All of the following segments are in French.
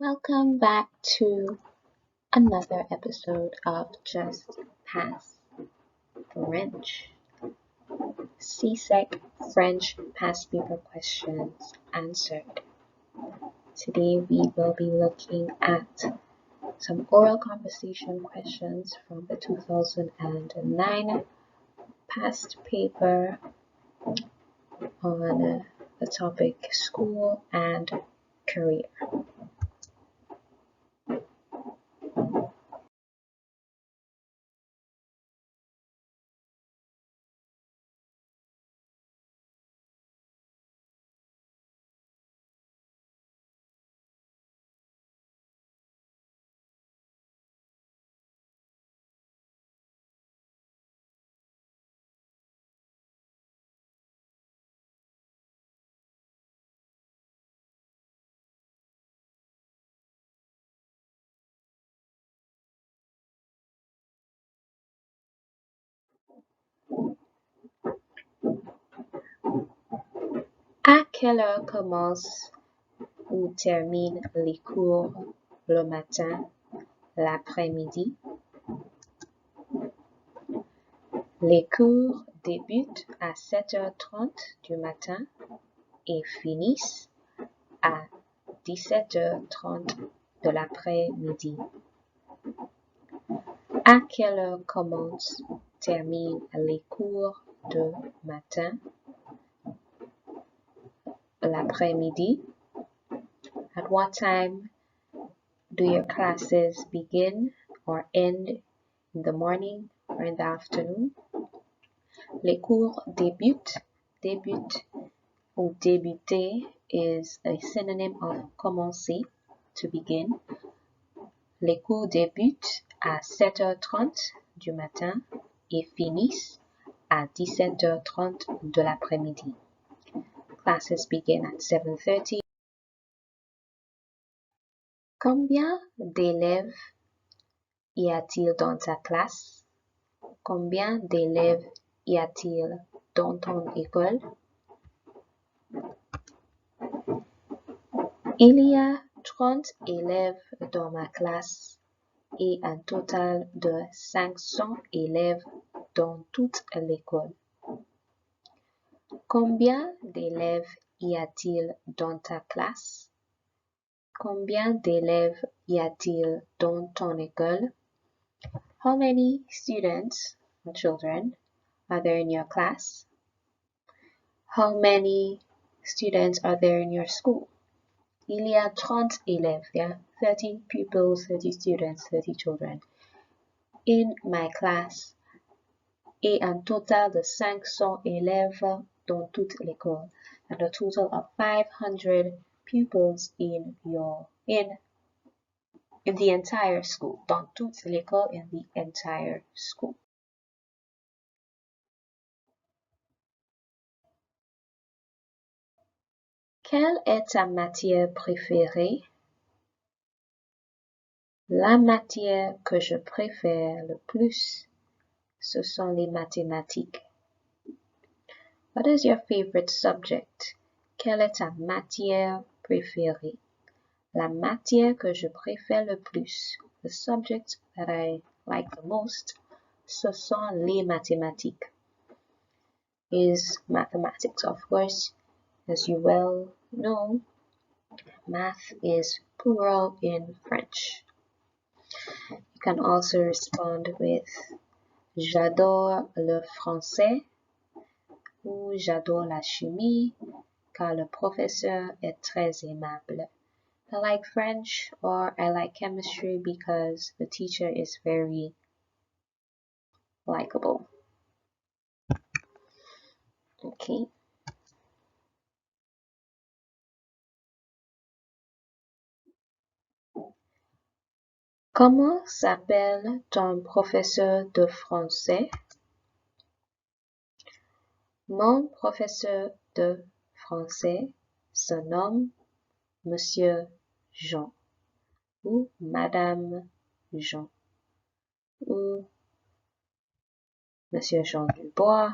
Welcome back to another episode of Just Pass French. CSEC French past paper questions answered. Today we will be looking at some oral conversation questions from the 2009 past paper on the topic school and career. À quelle heure commencent ou terminent les cours le matin, l'après-midi? Les cours débutent à 7h30 du matin et finissent à 17h30 de l'après-midi. À quelle heure commencent, terminent les cours de matin, l'après-midi? At what time do your classes begin or end, in the morning or in the afternoon? Les cours débutent. Débute ou débuter is a synonym of commencer, to begin. Les cours débutent à 7h30 du matin et finissent à 17h30 de l'après-midi. Classes begin at 7:30. Combien d'élèves y a-t-il dans ta classe? Combien d'élèves y a-t-il dans ton école? Il y a 30 élèves dans ma classe et un total de 500 élèves dans toute l'école. Combien d'élèves y a-t-il dans ta classe? Combien d'élèves y a-t-il dans ton école? How many students or children are there in your class? How many students are there in your school? Il y a 30 élèves. There are 30 pupils, 30 students, 30 children in my class et un total de 500 élèves dans toute l'école, and a total of 500 pupils in the entire school, dans toute l'école, in the entire school. Quelle est ta matière préférée? La matière que je préfère le plus, ce sont les mathématiques. What is your favorite subject? Quelle est ta matière préférée? La matière que je préfère le plus, the subject that I like the most, ce sont les mathématiques. Is mathematics, of course. As you well know, math is plural in French. You can also respond with j'adore le français ou j'adore la chimie car le professeur est très aimable. I like French or I like chemistry because the teacher is very likable. Okay. Comment s'appelle ton professeur de français? Mon professeur de français se nomme Monsieur Jean ou Madame Jean ou Monsieur Jean Dubois,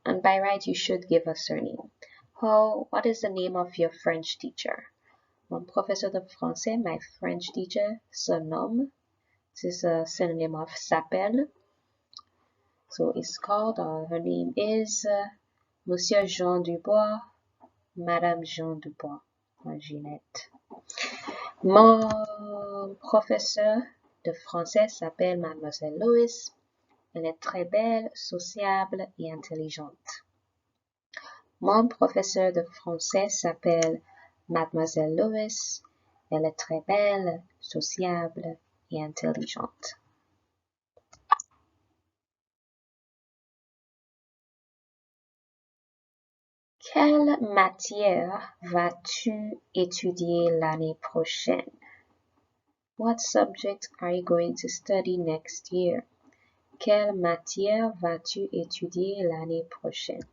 and by right you should give a surname. What is the name of your French teacher? Mon professeur de français, my French teacher, se nomme. This is a synonym of s'appelle. So it's called, her name is Monsieur Jean Dubois, Madame Jean Dubois, Ginette. Mon professeur de français s'appelle Mademoiselle Louise. Elle est très belle, sociable et intelligente. Mon professeur de français s'appelle Mademoiselle Louise. Elle est très belle, sociable et intelligente. Quelle matière vas-tu étudier l'année prochaine? What subject are you going to study next year? Quelle matière vas-tu étudier l'année prochaine?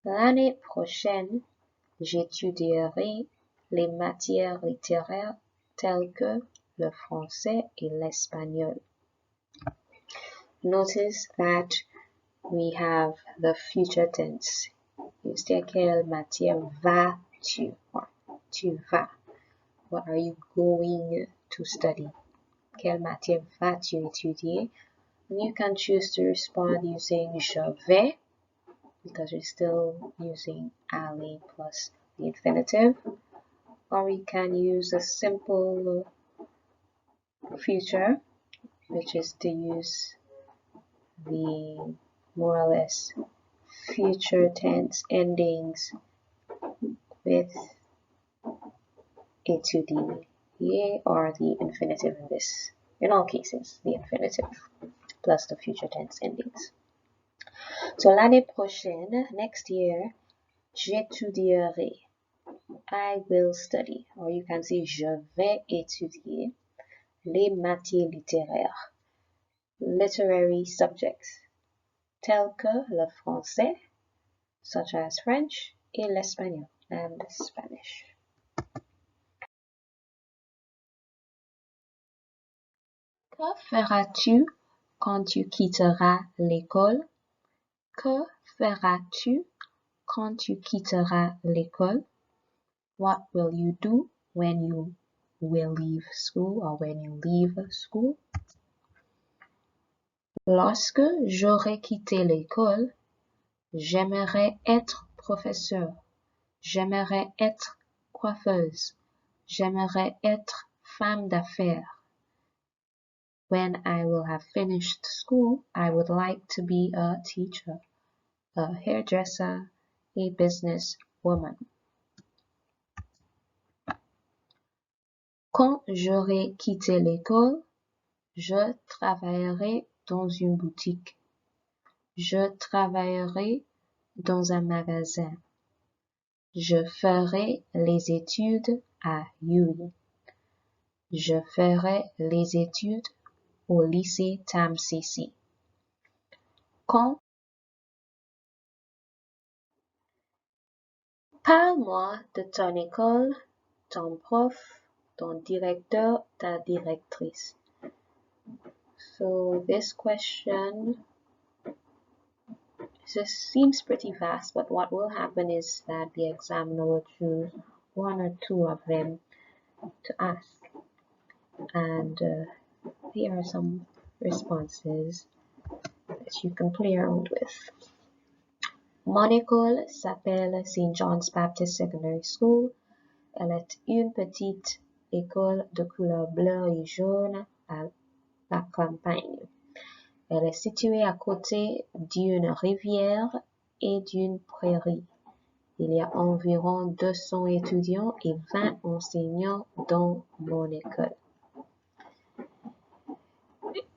L'année prochaine, j'étudierai les matières littéraires telles que le français et l'espagnol. Notice that we have the future tense. Used here, quelle matière vas-tu? Or tu vas. What are you going to study? Quelle matière vas-tu étudier? And you can choose to respond using je vais, because you're still using aller plus the infinitive. Or we can use a simple future, which is to use the more or less future tense endings with étudier or the infinitive in this. In all cases, the infinitive plus the future tense endings. So l'année prochaine, next year, j'étudierai. I will study, or you can say je vais étudier les matières littéraires, literary subjects, tels que le français, such as French, et l'espagnol, and Spanish. Que feras-tu quand tu quitteras l'école? Que feras-tu quand tu quitteras l'école? What will you do when you will leave school or when you leave school? Lorsque j'aurai quitté l'école, j'aimerais être professeur. J'aimerais être coiffeuse. J'aimerais être femme d'affaires. When I will have finished school, I would like to be a teacher, a hairdresser, a business woman. Quand j'aurai quitté l'école, je travaillerai dans une boutique. Je travaillerai dans un magasin. Je ferai les études à UI. Je ferai les études au lycée TAMCC. Quand parle-moi de ton école, ton prof, ton directeur, ta directrice. So this question seems pretty vast, but what will happen is that the examiner will choose one or two of them to ask. And here are some responses that you can play around with. Mon école s'appelle St. John's Baptist Secondary School. Elle est une petite école de couleur bleu et jaune à la campagne. Elle est située à côté d'une rivière et d'une prairie. Il y a environ 200 étudiants et 20 enseignants dans mon école.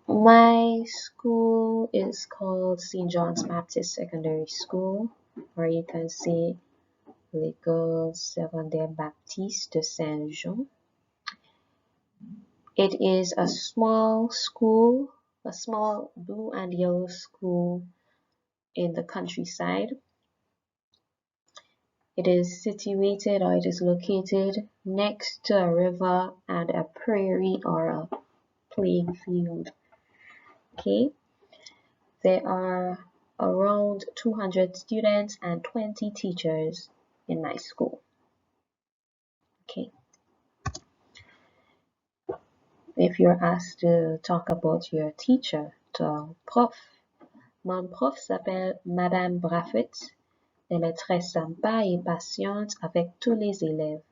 My school is called St. John's Baptist Secondary School, or you can say l'École Secondaire Baptiste de Saint-Jean. It is a small school, a small blue and yellow school in the countryside. It is situated, or it is located next to a river and a prairie or a playing field. Okay, there are around 200 students and 20 teachers in my school. Okay. If you're asked to talk about your teacher, ton prof. Mon prof s'appelle Madame Braffett. Elle est très sympa et patiente avec tous les élèves.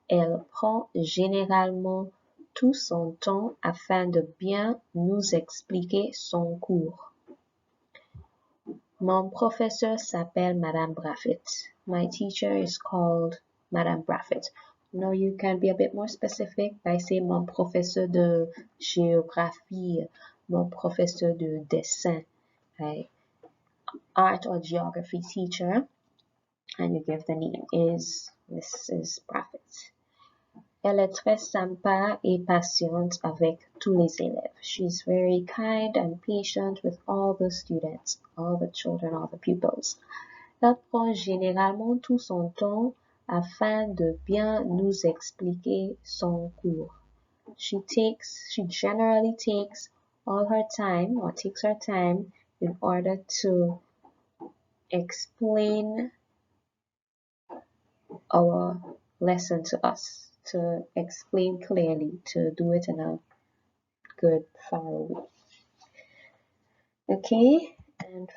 Elle prend généralement tout son temps afin de bien nous expliquer son cours. Mon professeur s'appelle Madame Braffett. My teacher is called Madame Braffett. No, you can be a bit more specific by saying mon professeur de géographie, mon professeur de dessin, right? Art or geography teacher, and you give the name is Mrs. Braffett. Elle est très sympa et patiente avec tous les élèves. She's very kind and patient with all the students, all the children, all the pupils. Elle prend généralement tout son temps afin de bien nous expliquer son cours. She generally takes all her time or takes her time in order to explain our lesson to us, to explain clearly, to do it in a good, thorough way. Okay, and